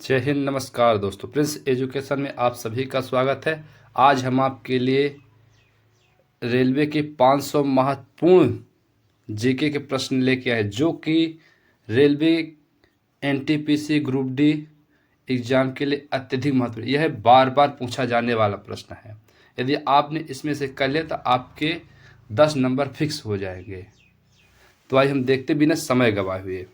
जय हिंद। नमस्कार दोस्तों, प्रिंस एजुकेशन में आप सभी का स्वागत है। आज हम आपके लिए रेलवे के 500 महत्वपूर्ण जीके के प्रश्न लेके आए जो कि railway NTPC group D exam के लिए अत्यधिक महत्वपूर्ण, यह बार बार पूछा जाने वाला प्रश्न है। यदि आपने इसमें से कर लिया तो आपके 10 नंबर फिक्स हो जाएंगे। तो आइए हम देखते बिना समय गवाए हुए।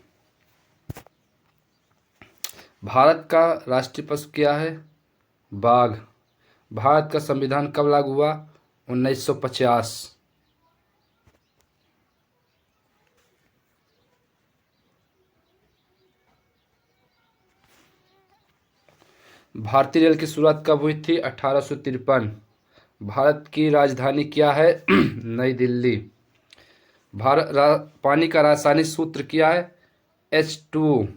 भारत का राष्ट्रीय पशु क्या है? बाघ। भारत का संविधान कब लागू हुआ? 1950। भारतीय रेल की शुरुआत कब हुई थी? 1853। भारत की राजधानी क्या है? नई दिल्ली। पानी का रासायनिक सूत्र क्या है? H2O।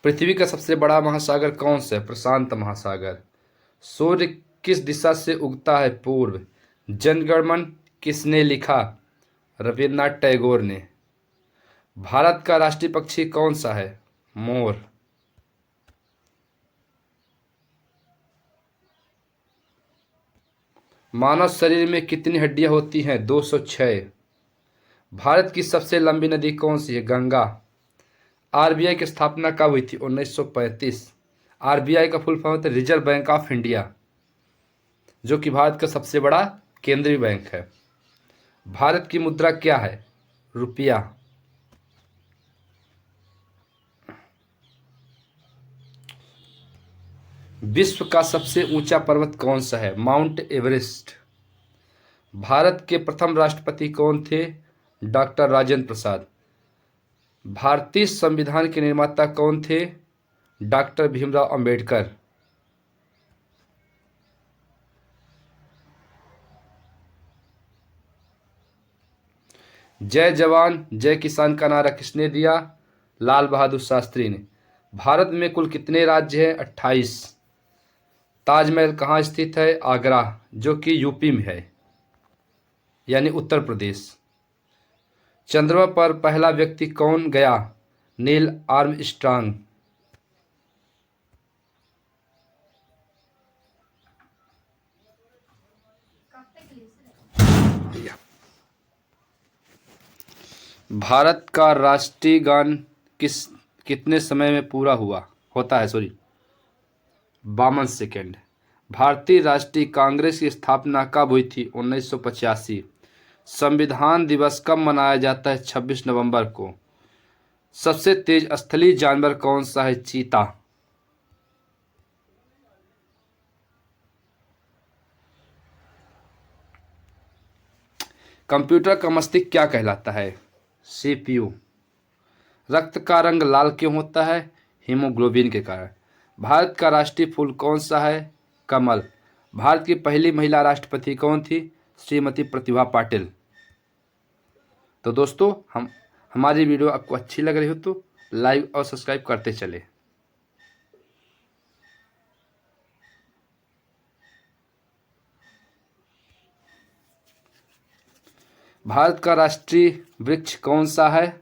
पृथ्वी का सबसे बड़ा महासागर कौन सा है? प्रशांत महासागर। सूर्य किस दिशा से उगता है? पूर्व। जनगण मन किसने लिखा? रविन्द्रनाथ टैगोर ने। भारत का राष्ट्रीय पक्षी कौन सा है? मोर। मानव शरीर में कितनी हड्डियां होती हैं? 206। भारत की सबसे लंबी नदी कौन सी है? गंगा। आरबीआई की स्थापना कब हुई थी? 1935। आरबीआई का फुल फॉर्म होता है रिजर्व बैंक ऑफ इंडिया, जो कि भारत का सबसे बड़ा केंद्रीय बैंक है। भारत की मुद्रा क्या है? रुपया। विश्व का सबसे ऊंचा पर्वत कौन सा है? Mount Everest. भारत के प्रथम राष्ट्रपति कौन थे? डॉक्टर राजेंद्र प्रसाद। भारतीय संविधान के निर्माता कौन थे? डॉक्टर भीमराव अंबेडकर। जय जवान जय किसान का नारा किसने दिया? लाल बहादुर शास्त्री ने। भारत में कुल कितने राज्य हैं? 28। ताजमहल कहाँ स्थित है? आगरा, जो कि यूपी में है, यानी उत्तर प्रदेश। चंद्रमा पर पहला व्यक्ति कौन गया? Neil Armstrong. भारत का राष्ट्रीय गान कितने समय में पूरा होता है? 52 सेकेंड। भारतीय राष्ट्रीय कांग्रेस की स्थापना कब हुई थी? 1985। संविधान दिवस कब मनाया जाता है? 26 नवंबर को। सबसे तेज स्थलीय जानवर कौन सा है? चीता। कंप्यूटर का मस्तिष्क क्या कहलाता है? सीपीयू। रक्त का रंग लाल क्यों होता है? हीमोग्लोबिन के कारण। भारत का राष्ट्रीय फूल कौन सा है? कमल। भारत की पहली महिला राष्ट्रपति कौन थी? श्रीमती प्रतिभा पाटिल। तो दोस्तों, हमारी वीडियो आपको अच्छी लग रही हो तो लाइक और सब्सक्राइब करते चले। भारत का राष्ट्रीय वृक्ष कौन सा है?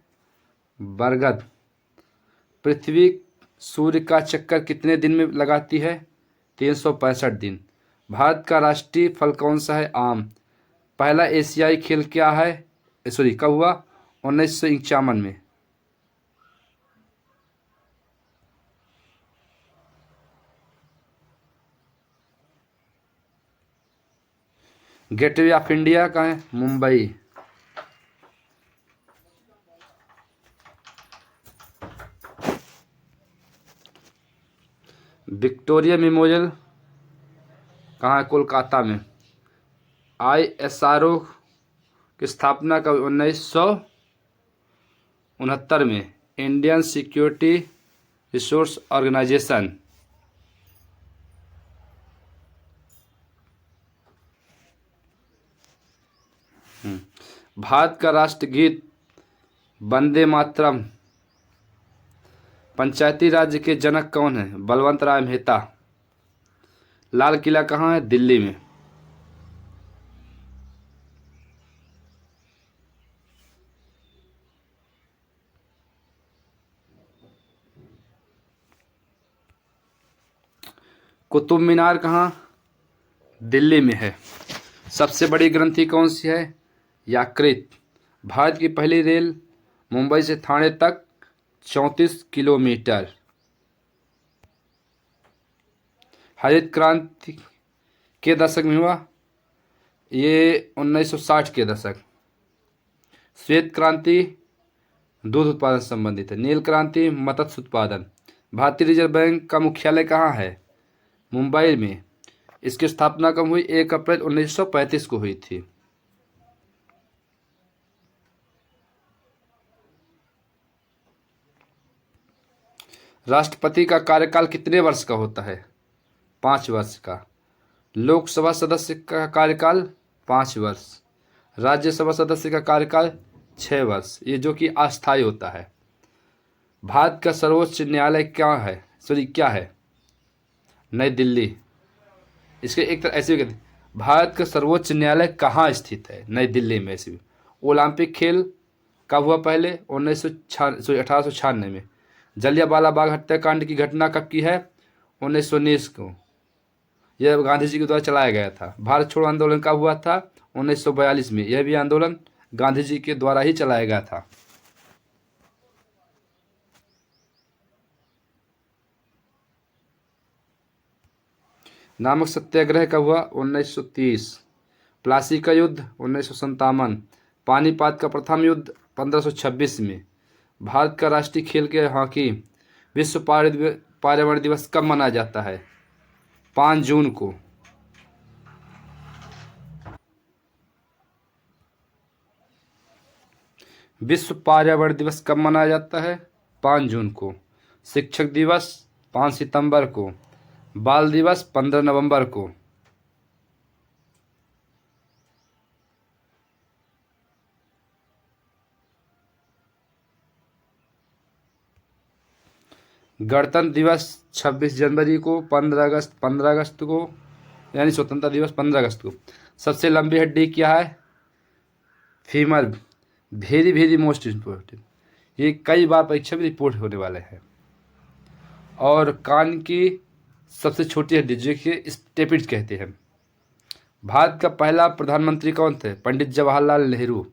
बरगद। पृथ्वी सूर्य का चक्कर कितने दिन में लगाती है? 365 दिन। भारत का राष्ट्रीय फल कौन सा है? आम। पहला एशियाई खेल क्या है? कब हुआ? 1951 में। गेटवे ऑफ इंडिया कहाँ है? मुंबई। विक्टोरिया मेमोरियल कहाँ है? कोलकाता में। ISRO की स्थापना कब? 1969 में। Indian security resource organisation. Bharat का राष्ट्रगीत वंदे मातरम। पंचायती राज्य के जनक कौन है? बलवंत राय मेहता। लाल किला कहाँ है? दिल्ली में। कुतुब मीनार कहाँ? दिल्ली में है। सबसे बड़ी ग्रंथि कौन सी है? यकृत। भारत की पहली रेल मुंबई से ठाणे तक 34 किलोमीटर। हरित क्रांति के दशक में हुआ? ये 1960 के दशक। श्वेत क्रांति दूध उत्पादन से संबंधित है। नील क्रांति मत्स्य उत्पादन। भारतीय रिजर्व बैंक का मुख्यालय कहाँ है? मुंबई में। इसकी स्थापना कब हुई? 1 अप्रैल 1935 को हुई थी। राष्ट्रपति का कार्यकाल कितने वर्ष का होता है? 5 वर्ष का। लोकसभा सदस्य का कार्यकाल 5 वर्ष। राज्यसभा सदस्य का कार्यकाल 6 वर्ष, ये जो कि अस्थायी होता है। भारत का सर्वोच्च न्यायालय क्या है? नई दिल्ली। इसके एक तरह ऐसे भी कहते हैं, भारत का सर्वोच्च न्यायालय कहाँ स्थित है? नई दिल्ली में। ऐसे भी ओलंपिक खेल कब हुआ? पहले 1896 में। जलियांवाला बाग हत्याकांड की घटना कब की है? 1919 को। यह गांधी जी के द्वारा चलाया गया था। भारत छोड़ो आंदोलन कब हुआ था? 1942 में। यह भी आंदोलन गांधी जी के द्वारा ही चलाया गया था। नमक सत्याग्रह कब हुआ? 1930। प्लासी का युद्ध 1957। पानीपत का प्रथम युद्ध 1526 में। भारत का राष्ट्रीय खेल के हॉकी। विश्व पर्यावरण दिवस कब मनाया जाता है? 5 जून को। विश्व पर्यावरण दिवस कब मनाया जाता है? 5 जून को। शिक्षक दिवस 5 सितंबर को। बाल दिवस 15 नवंबर को। गणतंत्र दिवस 26 जनवरी को। 15 अगस्त को, यानी स्वतंत्रता दिवस 15 अगस्त को। सबसे लंबी हड्डी क्या है? Femur. Very very most important, ये कई बार परीक्षा में रिपोर्ट होने वाले हैं। और कान की सबसे छोटी हड्डी जिसे स्टेपिड कहते हैं। भारत का पहला प्रधानमंत्री कौन थे? पंडित जवाहरलाल नेहरू।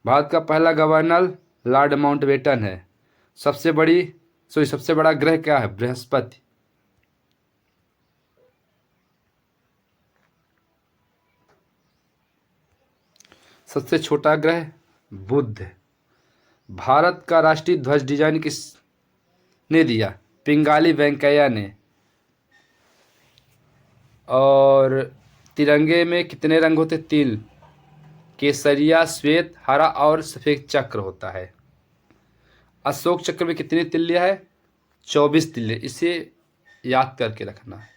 भारत का पहला गवर्नर लॉर्ड माउंटबेटन है। सबसे बड़ा ग्रह क्या है? बृहस्पति। सबसे छोटा ग्रह बुध। भारत का राष्ट्रीय ध्वज डिजाइन किसने दिया? पिंगाली वेंकैया ने। और तिरंगे में कितने रंग होते? 3। केसरिया, श्वेत, हरा और सफेद चक्र होता है। अशोक चक्र में कितनी तिल्लियां है? 24 तिल्ले। इसे याद करके रखना है।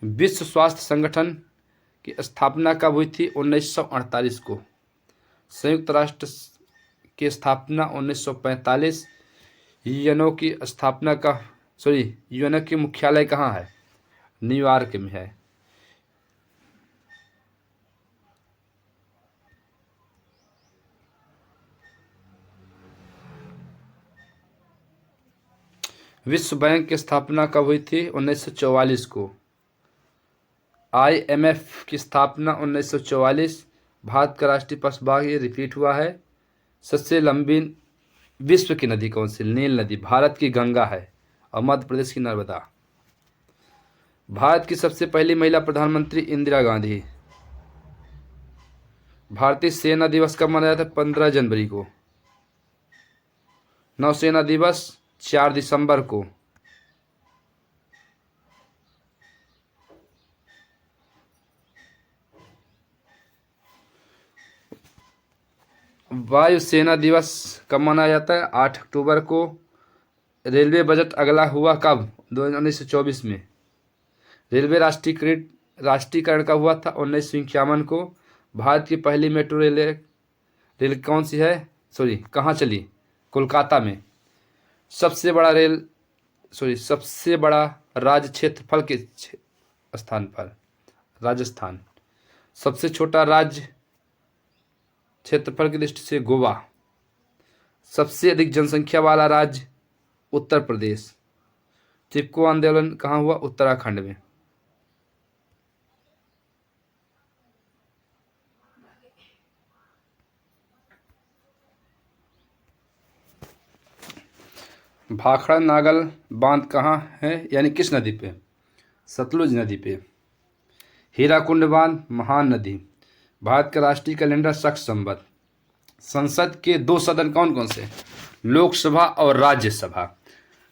विश्व स्वास्थ्य संगठन की स्थापना कब हुई थी? 1948 को। संयुक्त राष्ट्र की स्थापना 1945। यूएनओ की यूएनओ की मुख्यालय कहाँ है? न्यूयॉर्क में है। विश्व बैंक की स्थापना कब हुई थी? 1944 को। IMF की स्थापना 1944। भारत का राष्ट्रीय पशु बाघ, ये रिपीट हुआ है। सबसे लंबी विश्व की नदी कौन सी? नील नदी। भारत की गंगा है और मध्य प्रदेश की नर्मदा। भारत की सबसे पहली महिला प्रधानमंत्री इंदिरा गांधी। भारतीय सेना दिवस कब मनाया था? 15 जनवरी को। नौसेना दिवस 4 दिसंबर को। वायुसेना दिवस कब मनाया जाता है? 8 अक्टूबर को। रेलवे बजट अगला हुआ कब? 1924 में। रेलवे राष्ट्रीयकरण कब हुआ था? 1951 को। भारत की पहली मेट्रो रेल कौन सी है? कहाँ चली? कोलकाता में। सबसे बड़ा राज्य क्षेत्रफल के स्थान पर राजस्थान। सबसे छोटा राज्य क्षेत्रफल की दृष्टि से गोवा। सबसे अधिक जनसंख्या वाला राज्य उत्तर प्रदेश। चिपको आंदोलन कहाँ हुआ? उत्तराखंड में। भाखड़ा नागल बांध कहाँ है, यानी किस नदी पे? सतलुज नदी पे। हीराकुंड बांध महान नदी। भारत का राष्ट्रीय कैलेंडर शक संवत। संसद के दो सदन कौन कौन से? लोकसभा और राज्यसभा।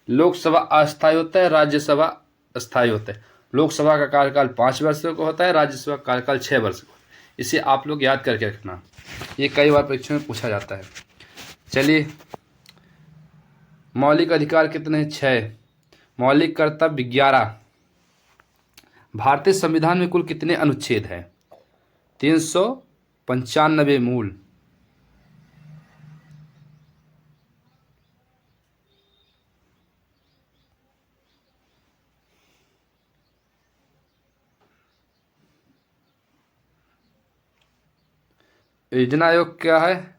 लोकसभा अस्थायी होता है, राज्यसभा अस्थायी होता है। लोकसभा का कार्यकाल 5 वर्ष का होता है, राज्यसभा का कार्यकाल 6 वर्ष का। इसे आप लोग याद करके रखना, ये कई बार परीक्षा में पूछा जाता है। चलिए, मौलिक अधिकार कितने हैं? 6। मौलिक कर्तव्य 11। भारतीय संविधान में कुल कितने अनुच्छेद हैं? 395 मूल। योजना आयोग क्या है?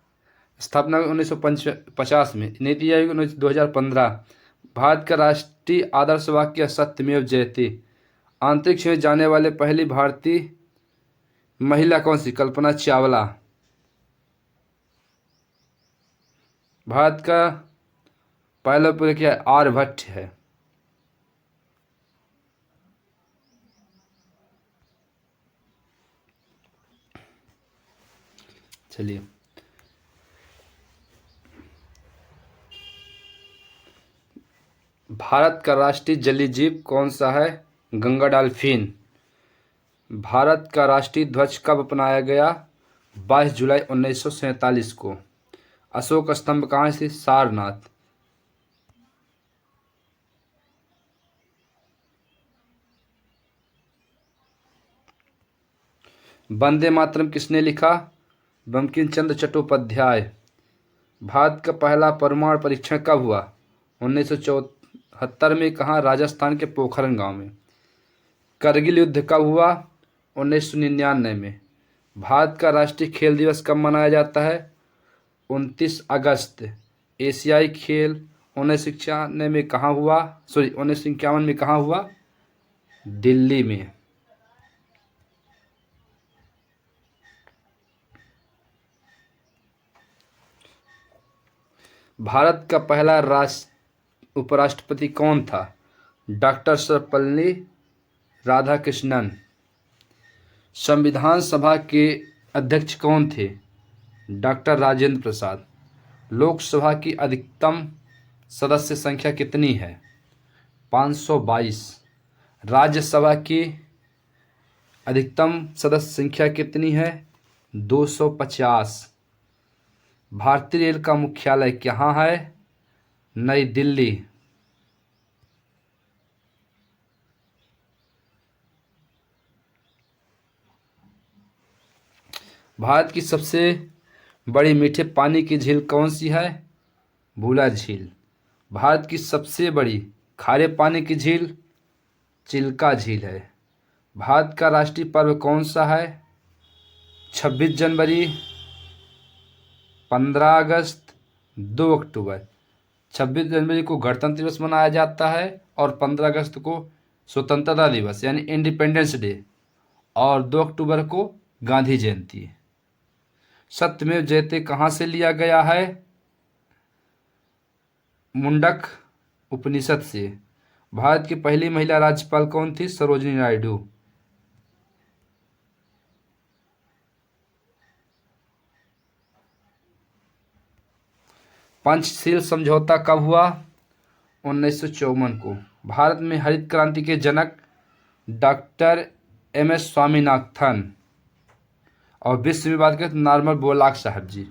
स्थापना 1950 में। नीति आयोग 2015। भारत का राष्ट्रीय आदर्श वाक्य सत्यमेव जयते। अंतरिक्ष में जाने वाले पहली भारतीय महिला कौन सी? कल्पना चावला। भारत का पहला पूरा क्या है? आर्यभट्ट है। चलिए, भारत का राष्ट्रीय जलीय जीव कौन सा है? गंगा डॉल्फिन। भारत का राष्ट्रीय ध्वज कब अपनाया गया? 22 जुलाई 1947 को। अशोक स्तंभ कहाँ से? सारनाथ। वंदे मातरम किसने लिखा? बंकिम चंद्र चट्टोपाध्याय। भारत का पहला परमाणु परीक्षण कब हुआ? 1974 में। कहाँ? राजस्थान के पोखरण गांव में। करगिल युद्ध कब हुआ? 1999 में। भारत का राष्ट्रीय खेल दिवस कब मनाया जाता है? 29 अगस्त। एशियाई खेल 1991 में कहाँ हुआ? 1951 में कहाँ हुआ? दिल्ली में। भारत का पहला उपराष्ट्रपति कौन था? डॉक्टर सर्वपल्ली राधाकृष्णन। संविधान सभा के अध्यक्ष कौन थे? डॉक्टर राजेंद्र प्रसाद। लोकसभा की अधिकतम सदस्य संख्या कितनी है? 522। राज्यसभा की अधिकतम सदस्य संख्या कितनी है? 250। भारतीय रेल का मुख्यालय कहाँ है? नई दिल्ली। भारत की सबसे बड़ी मीठे पानी की झील कौन सी है? भूला झील। भारत की सबसे बड़ी खारे पानी की झील चिल्का झील है। भारत का राष्ट्रीय पर्व कौन सा है? 26 जनवरी, 15 अगस्त, 2 अक्टूबर। 26 जनवरी को गणतंत्र दिवस मनाया जाता है और 15 अगस्त को स्वतंत्रता दिवस यानी इंडिपेंडेंस डे, और 2 अक्टूबर को गांधी जयंती। सत्यमेव जयते कहाँ से लिया गया है? मुंडक उपनिषद से। भारत की पहली महिला राज्यपाल कौन थी? सरोजिनी नायडू। पंचशील समझौता कब हुआ? 1954 को। भारत में हरित क्रांति के जनक डॉक्टर MS स्वामीनाथन, और विश्व में बात करें तो नॉर्मल बोरलॉग साहब जी।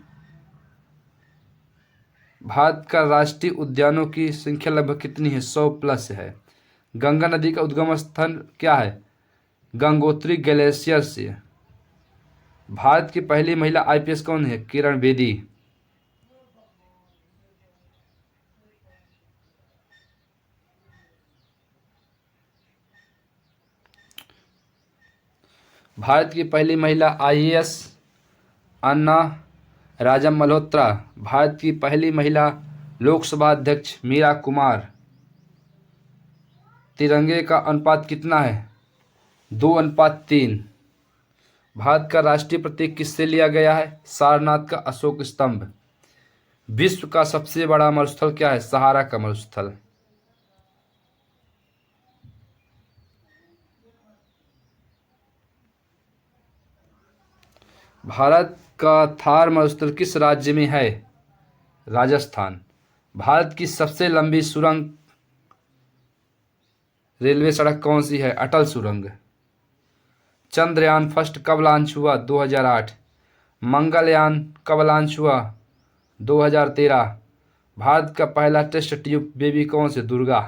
भारत का राष्ट्रीय उद्यानों की संख्या लगभग कितनी है? 100+ है। गंगा नदी का उद्गम स्थान क्या है? गंगोत्री ग्लेशियर से। भारत की पहली महिला IPS कौन है? किरण बेदी। भारत की पहली महिला IAS अन्ना राजा मल्होत्रा। भारत की पहली महिला लोकसभा अध्यक्ष मीरा कुमार। तिरंगे का अनुपात कितना है? 2:3। भारत का राष्ट्रीय प्रतीक किससे लिया गया है? सारनाथ का अशोक स्तंभ। विश्व का सबसे बड़ा मरुस्थल क्या है? सहारा का मरुस्थल। भारत का थार मरुस्थल किस राज्य में है? राजस्थान। भारत की सबसे लंबी सुरंग रेलवे सड़क कौन सी है? अटल सुरंग। चंद्रयान फर्स्ट कब लॉन्च हुआ? 2008। मंगलयान कब लॉन्च हुआ? 2013। भारत का पहला टेस्ट ट्यूब बेबी कौन से? दुर्गा।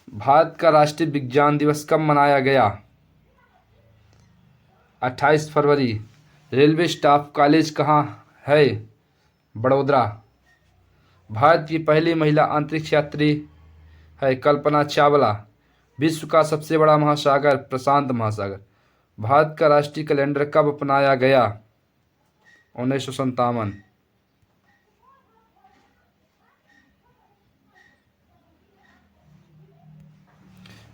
भारत का राष्ट्रीय विज्ञान दिवस कब मनाया गया? 28 फरवरी। रेलवे स्टाफ कॉलेज कहाँ है? बड़ोदरा। भारत की पहली महिला अंतरिक्ष यात्री है कल्पना चावला। विश्व का सबसे बड़ा महासागर? प्रशांत महासागर। भारत का राष्ट्रीय कैलेंडर कब अपनाया गया? 1957।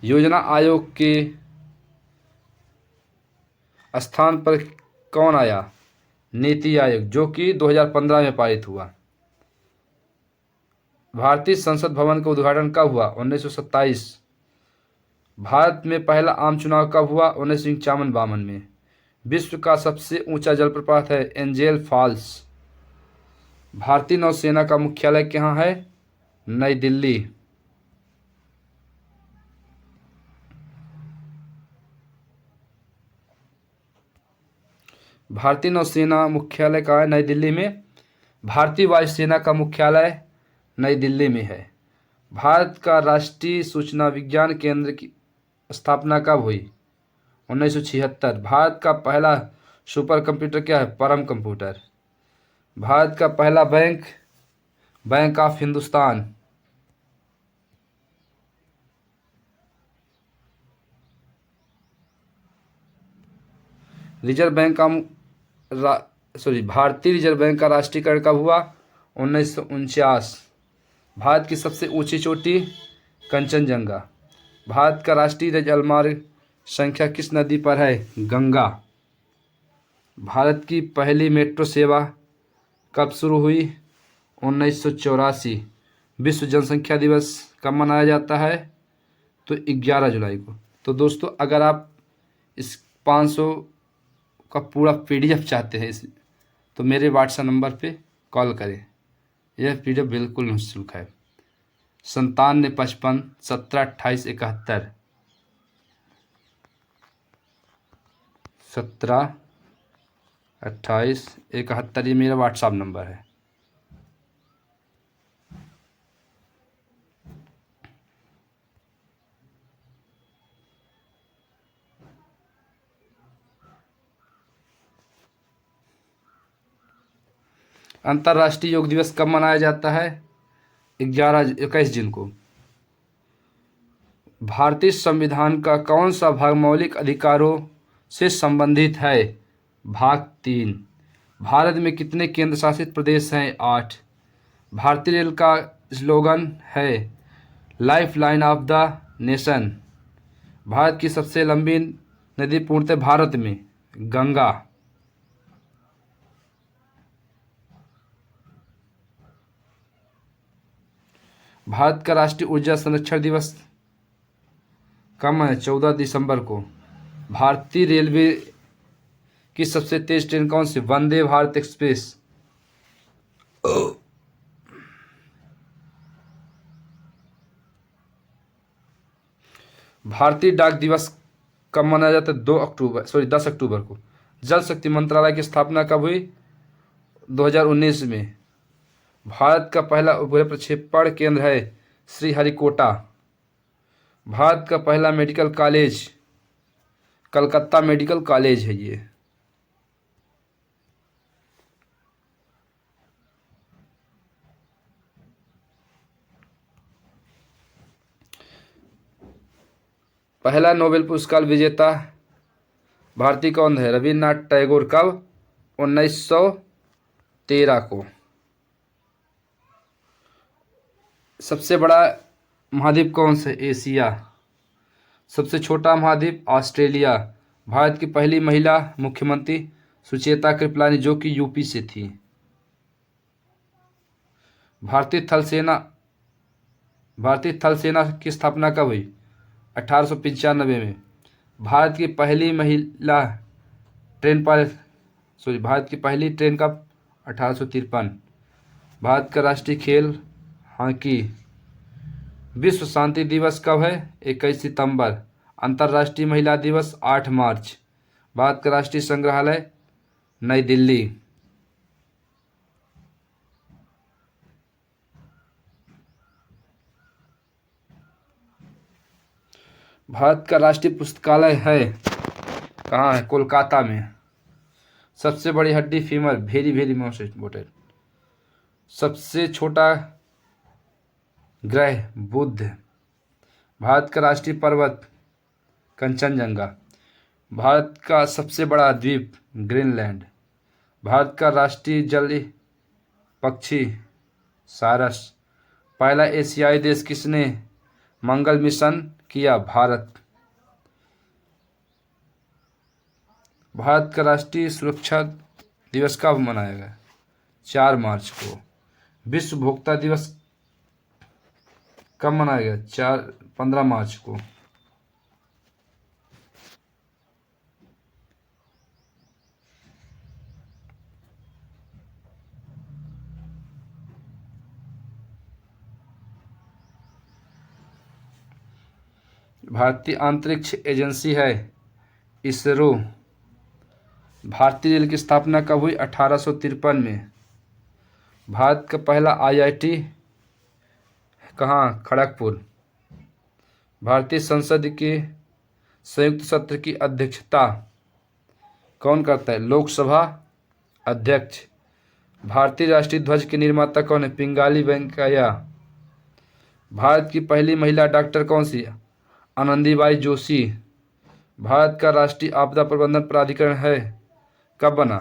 योजना आयोग के स्थान पर कौन आया? नीति आयोग, जो कि 2015 में पारित हुआ। भारतीय संसद भवन का उद्घाटन कब हुआ? 1927। भारत में पहला आम चुनाव कब हुआ? 1951-52 में। विश्व का सबसे ऊंचा जलप्रपात है एंजेल फॉल्स। भारतीय नौसेना का मुख्यालय कहाँ है? नई दिल्ली। भारतीय नौसेना मुख्यालय कहाँ है? नई दिल्ली में। भारतीय वायुसेना का मुख्यालय नई दिल्ली में है। भारत का राष्ट्रीय सूचना विज्ञान केंद्र की स्थापना कब हुई? 1976। भारत का पहला सुपर कंप्यूटर क्या है? परम कंप्यूटर। भारत का पहला bank? Bank of Hindustan. Reserve bank का भारतीय रिजर्व बैंक का राष्ट्रीयकरण कब हुआ? 1949। भारत की सबसे ऊंची चोटी? कंचनजंगा। भारत का राष्ट्रीय जलमार्ग संख्या किस नदी पर है? गंगा। भारत की पहली मेट्रो सेवा कब शुरू हुई? 1984। विश्व जनसंख्या दिवस कब मनाया जाता है? तो 11 जुलाई को। तो दोस्तों, अगर आप इस 500 का पूरा PDF चाहते हैं तो मेरे व्हाट्सएप नंबर पे कॉल करें। यह PDF बिल्कुल निःशुल्क है। 9755 17 28 71। 17 28 71 ये मेरा व्हाट्सएप नंबर है। अंतर्राष्ट्रीय योग दिवस कब मनाया जाता है? 21 जून को। भारतीय संविधान का कौन सा भाग मौलिक अधिकारों से संबंधित है? भाग 3। भारत में कितने केंद्र शासित प्रदेश हैं? 8। भारतीय रेल का स्लोगन है life line of the nation. Bharat की सबसे लंबी नदी पूर्णतः भारत में? गंगा। भारत का राष्ट्रीय ऊर्जा संरक्षण दिवस कब है? 14 दिसंबर को। भारतीय रेलवे की सबसे तेज ट्रेन कौन सी? वंदे भारत एक्सप्रेस। भारतीय डाक दिवस कब मनाया जाता है? 10 अक्टूबर को। जल शक्ति मंत्रालय की स्थापना कब हुई? 2019 में। भारत का पहला उपग्रह प्रक्षेपण केंद्र है श्रीहरिकोटा। भारत का पहला medical college Calcutta medical college है ये। पहला नोबेल पुरस्कार विजेता भारतीय कौन है? रविन्द्रनाथ टैगोर। कब? 1900 13 को। सबसे बड़ा महाद्वीप कौन सा? एशिया। सबसे छोटा महाद्वीप ऑस्ट्रेलिया। भारत की पहली महिला मुख्यमंत्री सुचेता कृपलानी, जो कि यूपी से थी। भारतीय थल सेना की स्थापना कब हुई? 1895 में। भारत की पहली महिला ट्रेन पायलट भारत की पहली ट्रेन कब? 1853। भारत का राष्ट्रीय खेल हॉकी। विश्व शांति दिवस कब है? 21 सितंबर। अंतर्राष्ट्रीय महिला दिवस 8 मार्च। भारत का राष्ट्रीय संग्रहालय नई दिल्ली। भारत का राष्ट्रीय पुस्तकालय है कहाँ है? कोलकाता में। सबसे बड़ी हड्डी femur, very very most important. सबसे छोटा ग्रह बुध। भारत का राष्ट्रीय पर्वत कंचनजंगा। भारत का सबसे बड़ा द्वीप ग्रीनलैंड। भारत का राष्ट्रीय जलीय पक्षी सारस। पहला एशियाई देश किसने मंगल मिशन किया? भारत। भारत का राष्ट्रीय सुरक्षा दिवस कब मनाया गया? 4 मार्च को। विश्व भोक्ता दिवस कब मनाया गया? 15 मार्च को। भारतीय अंतरिक्ष एजेंसी है इसरो। भारतीय रेल की स्थापना कब हुई? 1853 में। भारत का पहला आईआईटी कहाँ? खड़गपुर। भारतीय संसद के संयुक्त सत्र की अध्यक्षता कौन करता है? लोकसभा अध्यक्ष। भारतीय राष्ट्रीय ध्वज के निर्माता कौन है? पिंगाली वेंकैया। भारत की पहली महिला डॉक्टर कौन सी? आनंदीबाई जोशी। भारत का राष्ट्रीय आपदा प्रबंधन प्राधिकरण है कब बना?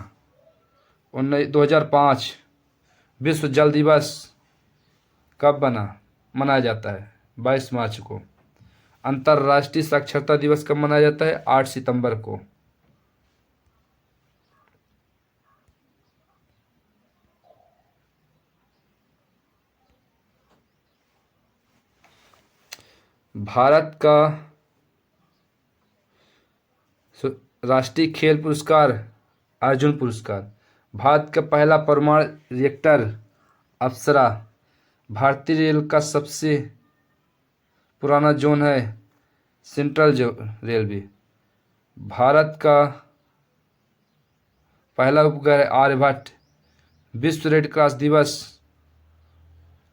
2005। विश्व जल दिवस कब मनाया जाता है? 22 मार्च को। अंतर्राष्ट्रीय साक्षरता दिवस कब मनाया जाता है? 8 सितंबर को। भारत का राष्ट्रीय खेल पुरस्कार अर्जुन पुरस्कार। भारत का पहला परमाणु रिएक्टर अप्सरा। भारतीय रेल का सबसे पुराना जोन है सेंट्रल रेलवे। भारत का पहला उपग्रह आर्यभट्ट। विश्व रेड क्रॉस दिवस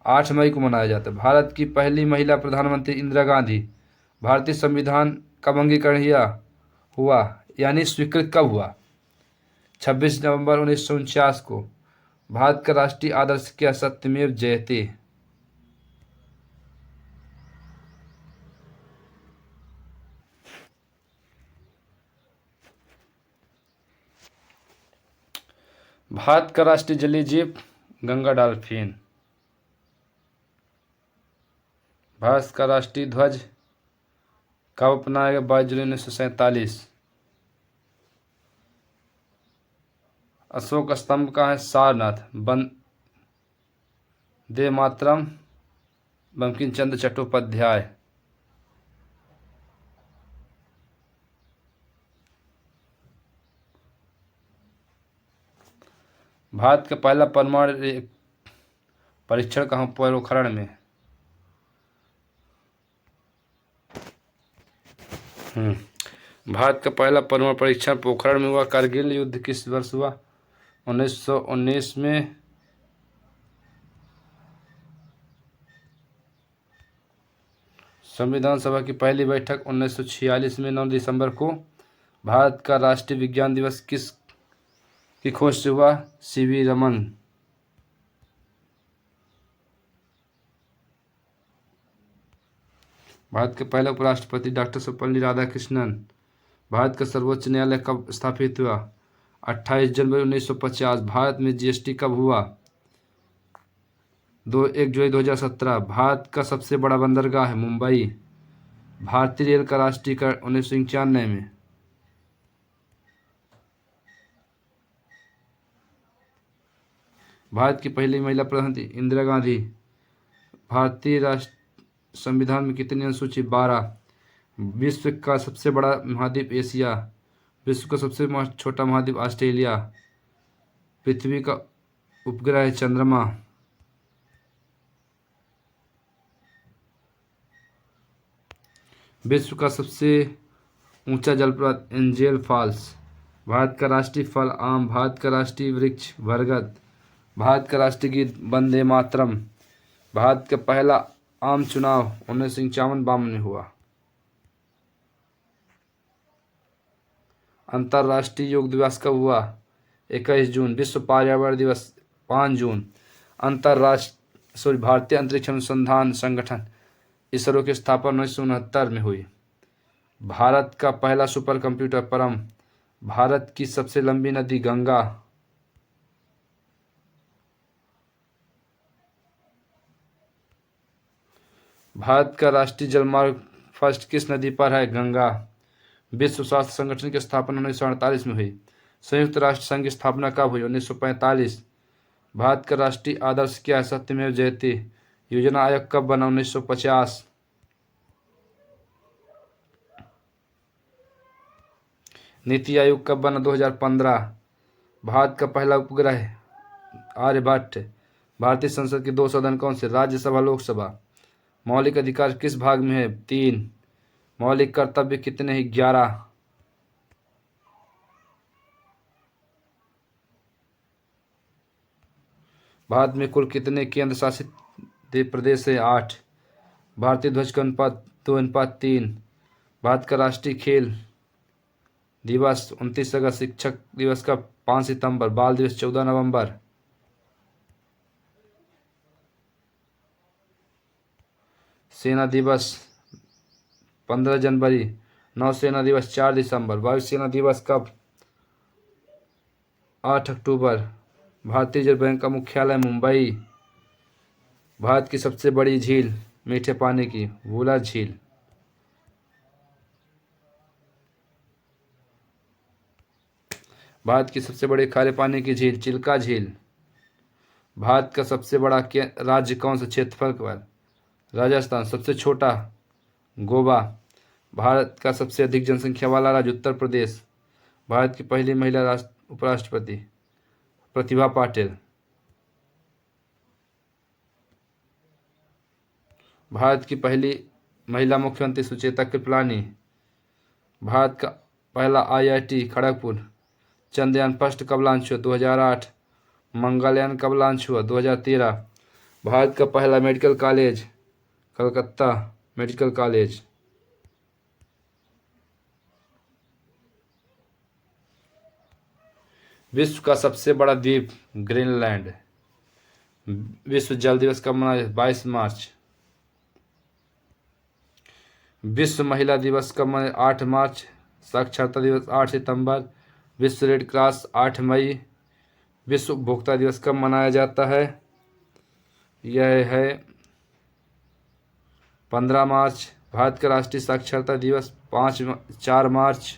8 मई को मनाया जाता है। भारत की पहली महिला प्रधानमंत्री इंदिरा गांधी। भारतीय संविधान कब अंगीकरण हुआ यानी स्वीकृत कब हुआ? 26 नवंबर 1949 को। भारत का राष्ट्रीय आदर्श क्या? सत्यमेव जयते। भारत का राष्ट्रीय जलीय जीव गंगा डॉल्फिन। भारत का राष्ट्रीय ध्वज कब अपनाया गया? 22 जुलाई 1947। अशोक स्तंभ कहाँ है? सारनाथ। वंदे मातरम बंकिम चंद्र चट्टोपाध्याय। भारत का पहला परमाणु परीक्षण कहाँ? पोखरण में। भारत का पहला परमाणु परीक्षण पोखरण में हुआ। कारगिल युद्ध किस वर्ष हुआ? 1919 में। संविधान सभा की पहली बैठक 1946 में 9 दिसंबर को। भारत का राष्ट्रीय विज्ञान दिवस किस की खोज से हुआ? सीवी रमन। भारत के पहले उपराष्ट्रपति डॉक्टर सर्वपल्ली राधाकृष्णन। भारत का सर्वोच्च न्यायालय कब स्थापित हुआ? 28 जनवरी 1950। भारत में जीएसटी कब हुआ? 1 जुलाई 2017। भारत का सबसे बड़ा बंदरगाह है मुंबई। भारतीय रेल का राष्ट्रीयकरण 1991 में। भारत की पहली महिला प्रधानमंत्री इंदिरा गांधी। भारतीय राष्ट्र संविधान में कितनी अनुसूची? 12। विश्व का सबसे बड़ा महाद्वीप एशिया। विश्व का सबसे छोटा महाद्वीप ऑस्ट्रेलिया। पृथ्वी का उपग्रह है चंद्रमा। विश्व का सबसे ऊंचा जलप्रपात एंजेल फॉल्स। भारत का राष्ट्रीय फल आम। भारत का राष्ट्रीय वृक्ष बरगद। भारत का राष्ट्रीय गीत वंदे मातरम। भारत का पहला आम चुनाव 1951-52 में हुआ। अंतर्राष्ट्रीय योग दिवस कब हुआ? 21 जून। विश्व पर्यावरण दिवस 5 जून। भारतीय अंतरिक्ष अनुसंधान संगठन इसरो की स्थापना 1969 में हुई। भारत का पहला सुपर कंप्यूटर परम। भारत की सबसे लंबी नदी गंगा। भारत का राष्ट्रीय जलमार्ग फर्स्ट किस नदी पर है? गंगा। विश्व स्वास्थ्य संगठन की स्थापना 1948 में हुई। संयुक्त राष्ट्र संघ की स्थापना कब हुई? 1945। भारत का राष्ट्रीय आदर्श क्या है? सत्यमेव जयते। योजना आयोग कब बना? 1950। नीति आयोग कब बना? 2015। भारत का पहला उपग्रह आर्यभट्ट। भारतीय संसद के 2 सदन कौन से? राज्यसभा, लोकसभा। मौलिक अधिकार किस भाग में है? 3। मौलिक कर्तव्य कितने हैं? 11। भारत में कुल कितने केंद्र शासित प्रदेश है? 8। भारतीय ध्वज का अनुपात 2:3। भारत का राष्ट्रीय खेल दिवस 29 अगस्त। शिक्षक दिवस का 5 सितंबर। बाल दिवस 14 नवंबर। सेना दिवस 15 जनवरी। नौसेना दिवस 4 दिसंबर। वायुसेना दिवस कब? 8 अक्टूबर। भारतीय रिजर्व बैंक का मुख्यालय मुंबई। भारत की सबसे बड़ी झील मीठे पानी की वुलर झील। भारत की सबसे बड़ी खारे पानी की झील चिल्का झील। भारत का सबसे बड़ा राज्य कौन सा क्षेत्रफल पर? राजस्थान। सबसे छोटा? गोवा। भारत का सबसे अधिक जनसंख्या वाला राज्य उत्तर प्रदेश। भारत की पहली महिला उपराष्ट्रपति प्रतिभा पाटिल। भारत की पहली महिला मुख्यमंत्री सुचेता कृपलानी। भारत का पहला आईआईटी खड़गपुर। चंद्रयान फर्स्ट कब लॉन्च हुआ? 2008। मंगलयान कब लॉन्च हुआ? 2013। भारत का पहला medical college Calcutta medical college. विश्व का सबसे बड़ा द्वीप ग्रीनलैंड। विश्व जल दिवस कब मनाया? 22 मार्च। विश्व महिला दिवस कब मनाया? 8 मार्च। साक्षरता दिवस 8 सितंबर। विश्व रेड क्रॉस 8 मई। विश्व उपभोक्ता दिवस कब मनाया जाता है? यह है 15 मार्च। भारत का राष्ट्रीय साक्षरता दिवस 4 मार्च।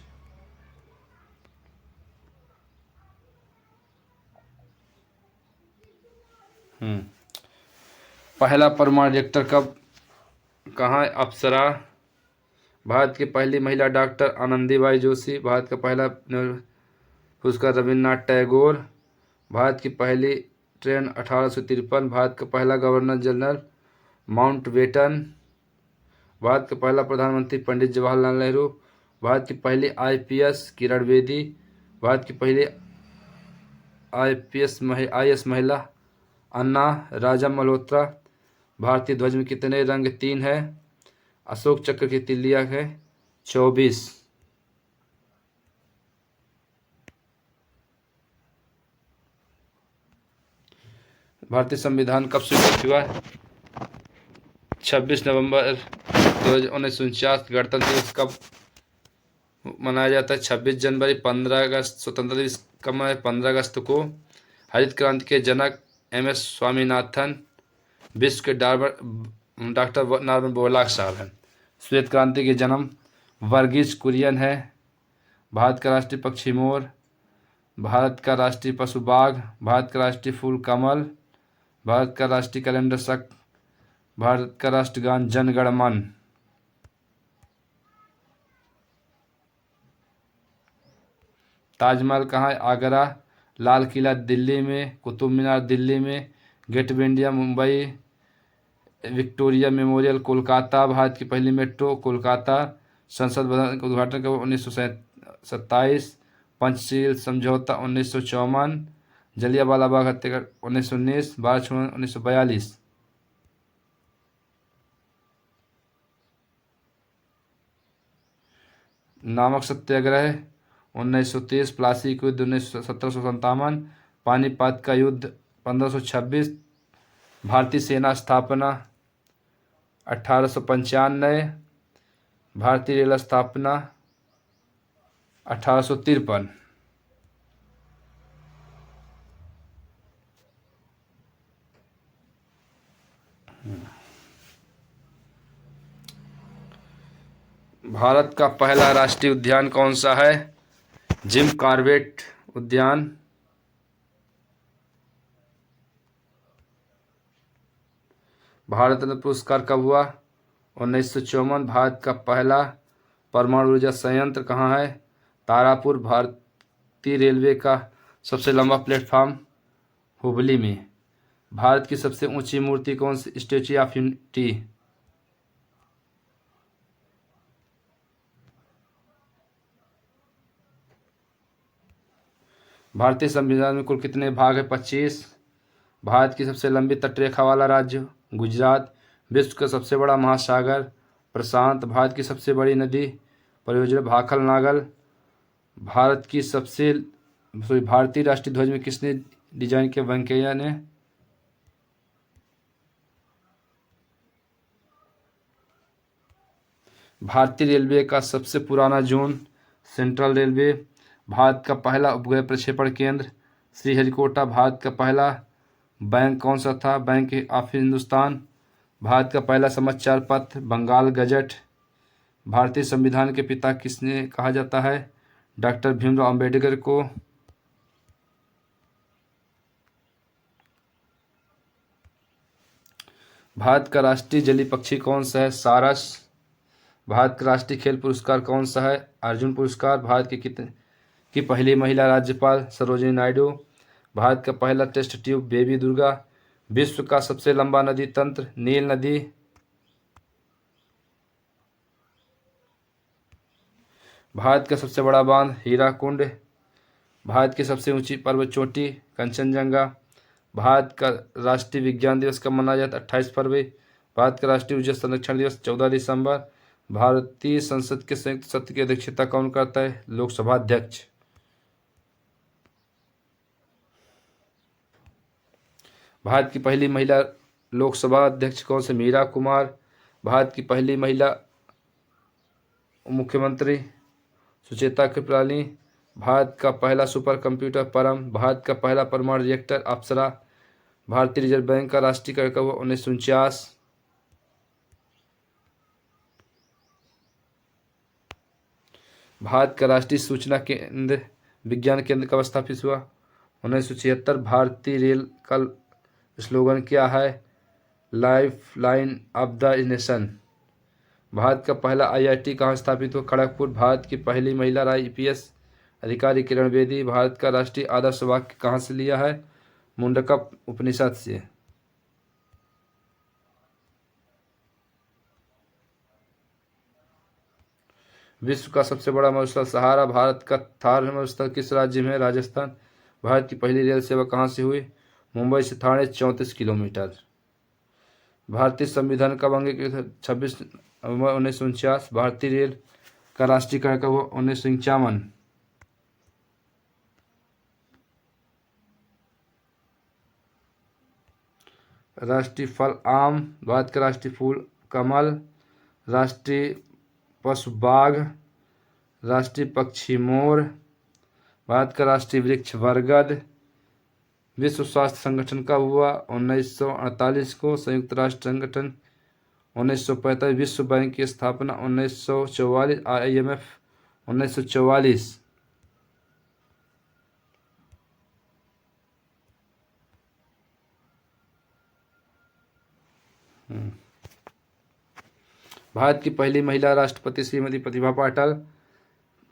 पहला परमाणु रिएक्टर कहाँ? अप्सरा। भारत की पहली महिला डॉक्टर आनंदीबाई जोशी। भारत का पहला पुरस्कार रविन्द्रनाथ टैगोर। भारत की पहली ट्रेन 1853। भारत का पहला गवर्नर जनरल माउंटबेटन। भारत का पहला प्रधानमंत्री पंडित जवाहरलाल नेहरू। भारत की पहली आईपीएस किरण बेदी। भारत की पहली आईएएस महिला अन्ना राजा मल्होत्रा। भारतीय ध्वज में कितने रंग? 3 है। अशोक चक्र की तिलिया है 24। भारतीय संविधान कब स्वीकृत हुआ? 26 नवंबर 1949। गणतंत्र दिवस कब? मनाया जाता है 26 जनवरी। 15 अगस्त स्वतंत्रता दिवस कब मनाया? 15 अगस्त को। हरित क्रांति के जनक MS स्वामीनाथन। विश्व के डॉक्टर नॉर्मन बोरलॉग साहब हैं। श्वेत क्रांति के जन्म वर्गीज कुरियन है। भारत का राष्ट्रीय पक्षी मोर। भारत का राष्ट्रीय पशु बाघ। भारत का राष्ट्रीय फूल कमल। भारत का राष्ट्रीय कैलेंडर शक। भारत का राष्ट्रगान जन गण मन। ताजमहल कहाँ है? आगरा। लाल किला दिल्ली में। कुतुब मीनार दिल्ली में। Gate of India Mumbai. Victoria Memorial Kolkata. Bharat की पहली मेट्रो कोलकाता। संसद भवन का उद्घाटन कब? 1927। पंचशील समझौता 1954। जलियांवाला बाग हत्याकांड 1919। भारत छोड़ो 1942। नामक सत्याग्रह 1930। प्लासी का युद्ध 1757। पानीपत का युद्ध 1526। भारतीय सेना स्थापना 1895। भारतीय रेल स्थापना 1853। भारत का पहला राष्ट्रीय उद्यान कौन सा है? जिम कॉर्बेट उद्यान। भारत रत्न पुरस्कार कब हुआ? 1954। भारत का पहला परमाणु ऊर्जा संयंत्र कहाँ है? तारापुर। भारतीय रेलवे का सबसे लंबा प्लेटफॉर्म हुबली में। भारत की सबसे ऊंची मूर्ति कौन सी? Statue of unity. भारतीय संविधान में कुल कितने भाग है? 25। भारत की सबसे लंबी तटरेखा वाला राज्य गुजरात। विश्व का सबसे बड़ा महासागर प्रशांत। भारत की सबसे बड़ी नदी परियोजना भाखल नागल। भारत की सबसे भारतीय राष्ट्रीय ध्वज में किसने डिजाइन किया? वेंकैया ने। भारतीय रेलवे का सबसे पुराना जोन सेंट्रल रेलवे। भारत का पहला उपग्रह प्रक्षेपण केंद्र श्रीहरिकोटा। भारत का पहला बैंक कौन सा था? Bank of Hindustan. भारत का पहला समाचार पत्र बंगाल गजट। भारतीय संविधान के पिता किसने कहा जाता है? डॉक्टर भीमराव अंबेडकर को। भारत का राष्ट्रीय जलीय पक्षी कौन सा है? सारस। भारत का राष्ट्रीय खेल पुरस्कार कौन सा है? अर्जुन पुरस्कार। भारत की पहली महिला राज्यपाल सरोजिनी नायडू। भारत का पहला टेस्ट ट्यूब बेबी दुर्गा। विश्व का सबसे लंबा नदी तंत्र नील नदी। भारत का सबसे बड़ा बांध हीराकुंड। भारत की सबसे ऊंची पर्वत चोटी कंचनजंगा। भारत का राष्ट्रीय विज्ञान दिवस कब मनाया जाता है? 28 फरवरी। भारत का राष्ट्रीय ऊर्जा संरक्षण दिवस 14 दिसंबर। भारतीय संसद के संयुक्त सत्र की अध्यक्षता कौन करता है? लोकसभा अध्यक्ष। भारत की पहली महिला लोकसभा अध्यक्ष कौन से? मीरा कुमार। भारत की पहली महिला मुख्यमंत्री सुचेता कृपलानी। भारत का पहला सुपर कंप्यूटर परम। भारत का पहला परमाणु रिएक्टर अप्सरा। भारतीय रिजर्व बैंक का राष्ट्रीय कब हुआ? 1949। भारत का राष्ट्रीय सूचना केंद्र विज्ञान केंद्र कब स्थापित हुआ? 1976। भारतीय रेल का स्लोगन क्या है? Life line of the nation. Bharat का पहला IIT कहाँ स्थापित हुआ? खड़गपुर। भारत की पहली महिला IPS अधिकारी किरण बेदी। भारत का राष्ट्रीय आदर्श वाक्य कहाँ से लिया है? मुंडकप उपनिषद से। विश्व का सबसे बड़ा मरुस्थल सहारा। भारत का थार मरुस्थल किस राज्य में है? राजस्थान। भारत की पहली रेल सेवा कहाँ से हुई? मुंबई से ठाणे 34 किलोमीटर। भारतीय संविधान कब अंगीकृत? 26 नवंबर 1949। भारतीय रेल का राष्ट्रीयकरण कब हुआ? 1951। राष्ट्रीय फल आम। भारत का राष्ट्रीय फूल कमल। राष्ट्रीय पशु बाघ। राष्ट्रीय पक्षी मोर। भारत का राष्ट्रीय वृक्ष बरगद। विश्व स्वास्थ्य संगठन कब हुआ? 1948 को। संयुक्त राष्ट्र संगठन 1945। विश्व बैंक की स्थापना 1944। IMF 1944। भारत की पहली महिला राष्ट्रपति श्रीमती प्रतिभा पाटिल।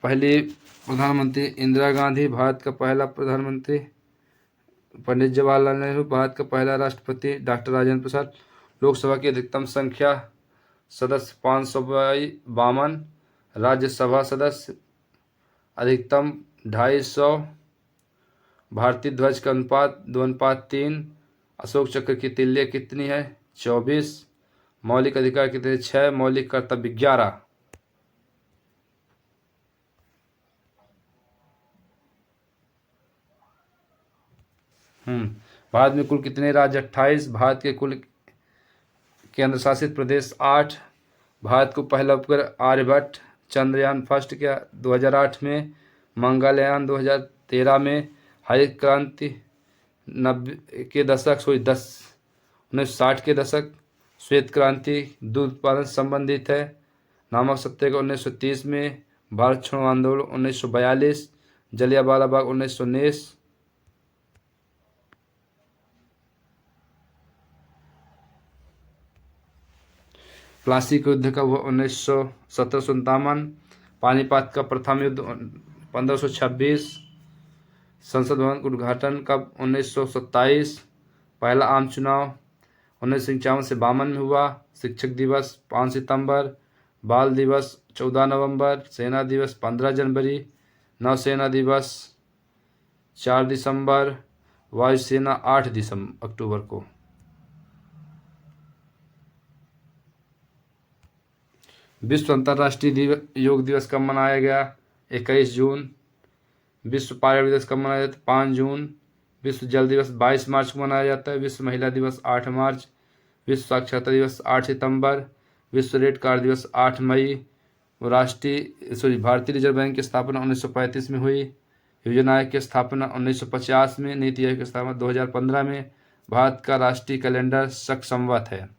पहली प्रधानमंत्री इंदिरा गांधी। भारत का पहला प्रधानमंत्री पंडित जवाहरलाल नेहरू। भारत का पहला राष्ट्रपति डॉक्टर राजेंद्र प्रसाद। लोकसभा की अधिकतम संख्या सदस्य 552। राज्यसभा सदस्य अधिकतम 250। भारतीय ध्वज का अनुपात 2:3। अशोक चक्र की तिल्य कितनी है? 24। मौलिक अधिकार कितने? 6। मौलिक कर्तव्य 11। भारत में कुल कितने राज्य? 28। भारत के कुल केंद्र शासित प्रदेश 8। भारत को पहला उपग्रह आर्यभट्ट चंद्रयान फर्स्ट किया 2008 में। मंगलयान 2013 में। हरित क्रांति 1960 के दशक। श्वेत क्रांति दूध उत्पादन से संबंधित है। नमक सत्याग्रह 1930 में। भारत छोड़ो आंदोलन 1942। जलियांवाला बाग 1919। प्लासी का युद्ध का हुआ 1757। पानीपत का प्रथम युद्ध 1526। संसद भवन का उद्घाटन कब? 1927। पहला आम चुनाव 1951 से 52 में हुआ। शिक्षक दिवस 5 सितंबर। बाल दिवस 14 नवंबर। सेना दिवस 15 जनवरी। नौसेना दिवस 4 दिसंबर। वायुसेना 8 अक्टूबर को। विश्व अंतर्राष्ट्रीय योग दिवस कब मनाया गया? 21 जून। विश्व पर्यावरण दिवस कब मनाया जाता है? 5 जून। विश्व जल दिवस 22 मार्च को मनाया जाता है। विश्व महिला दिवस 8 मार्च। विश्व साक्षरता दिवस 8 सितंबर। विश्व रेड कार्ड दिवस 8 मई। भारतीय रिजर्व बैंक की स्थापना 1935 में हुई। योजना आयोग की स्थापना 1950 में। नीति आयोग की स्थापना 2015 में। भारत का राष्ट्रीय कैलेंडर शक संवत है।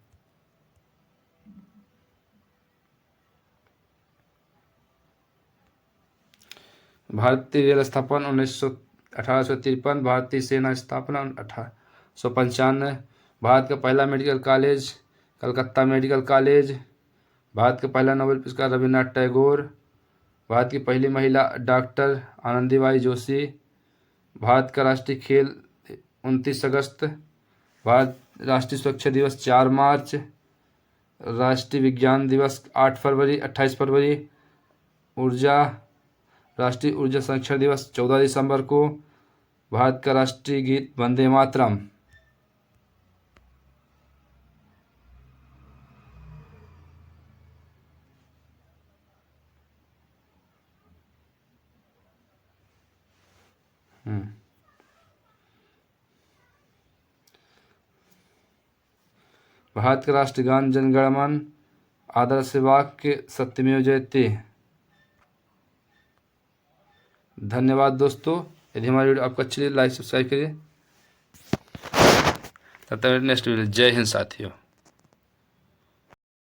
भारतीय रेल स्थापना 1853। भारतीय सेना स्थापना 1895। भारत का पहला medical college Calcutta medical college. Bharat का पहला नोबेल पुरस्कार रविन्द्रनाथ टैगोर। भारत की पहली महिला डॉक्टर आनंदीबाई जोशी। भारत का राष्ट्रीय खेल 29 अगस्त। भारत राष्ट्रीय सुरक्षा दिवस 4 मार्च। राष्ट्रीय विज्ञान दिवस 8 फरवरी 28 फरवरी। राष्ट्रीय ऊर्जा संरक्षण दिवस 14 दिसंबर को। भारत का राष्ट्रीय गीत वंदे मातरम। भारत का राष्ट्रगान जन गण मन। आदर्श वाक्य सत्यमेव जयते। धन्यवाद दोस्तों। यदि हमारी वीडियो आपको अच्छी लगी लाइक सब्सक्राइब करिए। तब तक नेक्स्ट वीडियो। जय हिंद साथियों।